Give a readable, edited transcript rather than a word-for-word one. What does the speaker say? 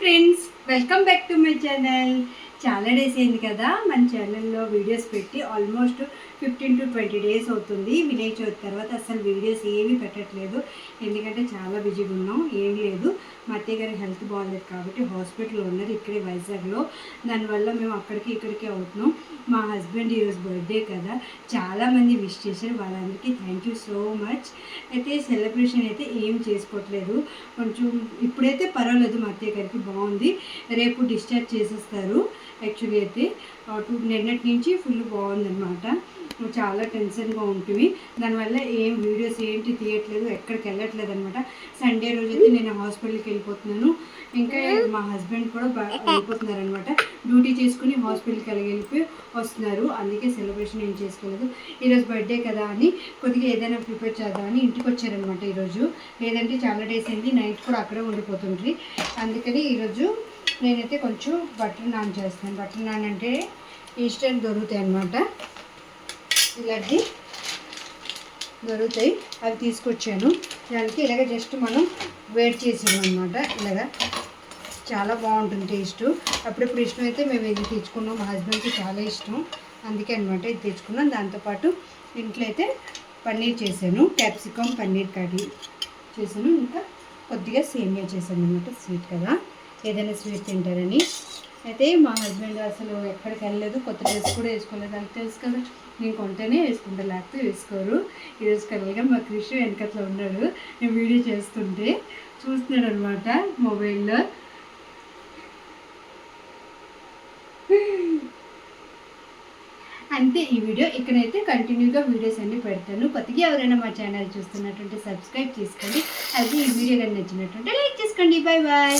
Friends, welcome back to my channel. చాలా days అయింది కదా మన ఛానల్లో వీడియోస్ పెట్టి. ఆల్మోస్ట్ 15 to 20 డేస్ అవుతుంది. విలేజ్ వచ్చిన తర్వాత అసలు వీడియోస్ ఏమీ పెట్టట్లేదు, ఎందుకంటే చాలా బిజీగా ఉన్నాం. ఏం లేదు, మా అత్తయ్య గారి హెల్త్ బాగాలేదు కాబట్టి హాస్పిటల్లో ఉన్నారు ఇక్కడే వైజాగ్లో. దానివల్ల మేము అక్కడికి ఇక్కడికి అవుతున్నాం. మా హస్బెండ్ ఈరోజు బర్త్డే కదా, చాలామంది విష్ చేశారు, వాళ్ళందరికీ థ్యాంక్ యూ సో మచ్. అయితే సెలబ్రేషన్ అయితే ఏం చేసుకోవట్లేదు, కొంచెం ఇప్పుడైతే పర్వాలేదు, మా అత్తయ్య గారికి బాగుంది. రేపు డిశ్చార్జ్ చేసేస్తారు. యాక్చువల్లీ అయితే నిన్నటి నుంచి ఫుల్ బాగుందన్నమాట. చాలా టెన్షన్గా ఉంటుంది, దానివల్ల ఏం వీడియోస్ ఏంటి తీయట్లేదు, ఎక్కడికి వెళ్ళట్లేదు అనమాట. సండే రోజు అయితే నేను హాస్పిటల్కి వెళ్ళిపోతున్నాను, ఇంకా మా హస్బెండ్ కూడా వెళ్ళిపోతున్నారు అనమాట. డ్యూటీ చేసుకుని హాస్పిటల్కి వెళ్ళిపోయి వస్తున్నారు, అందుకే సెలబ్రేషన్ ఏం చేసుకోలేదు. ఈరోజు బర్త్డే కదా అని కొద్దిగా ఏదైనా ప్రిపేర్ చేద్దామని ఇంటికి వచ్చారనమాట ఈరోజు. లేదంటే చాలా డేస్ అయింది, నైట్ కూడా అక్కడే ఉండిపోతుండ్రి. అందుకని ఈరోజు నేనైతే కొంచెం బటర్ నాన్ చేస్తాను. బటర్ నాన్ అంటే ఇన్స్టెంట్ దొరుకుతాయి అన్నమాట, ఇలాంటి దొరుకుతాయి, అవి తీసుకొచ్చాను. దానికి ఇలాగ జస్ట్ మనం వేడి చేసాము అనమాట. ఇలాగా చాలా బాగుంటుంది టేస్ట్. అప్పుడప్పుడు ఇష్టం అయితే మేము ఇది తెచ్చుకున్నాం, మా హస్బెండ్కి చాలా ఇష్టం, అందుకే అనమాట ఇది తెచ్చుకున్నాం. దాంతోపాటు ఇంట్లో అయితే పన్నీర్ చేశాను, క్యాప్సికమ్ పన్నీర్ కర్రీ చేశాను, ఇంకా కొద్దిగా సేమియా చేశాను అనమాట. స్వీట్ కదా, ఏదైనా స్వీట్ తింటారని. అయితే మా హస్బెండ్ అసలు ఎక్కడికి వెళ్ళలేదు, కొత్త డ్రెస్ కూడా వేసుకోలేదు. వాళ్ళకి తెలుసు కదా, నేను కొంటేనే వేసుకుంటా, లేకపోతే వేసుకోరు. ఈరోజు కలగా మా కృషి వెనకట్లో ఉన్నాడు, నేను వీడియో చేస్తుంటే చూస్తున్నాడు అనమాట మొబైల్లో. అంతే ఈ వీడియో. ఇక్కడైతే కంటిన్యూగా వీడియోస్ అన్నీ పెడతాను. కొత్తగా ఎవరైనా మా ఛానల్ చూస్తున్నట్టుంటే సబ్స్క్రైబ్ చేసుకోండి, అలాగే ఈ వీడియో కానీ నచ్చినట్టుంటే లైక్ చేసుకోండి. Bye bye.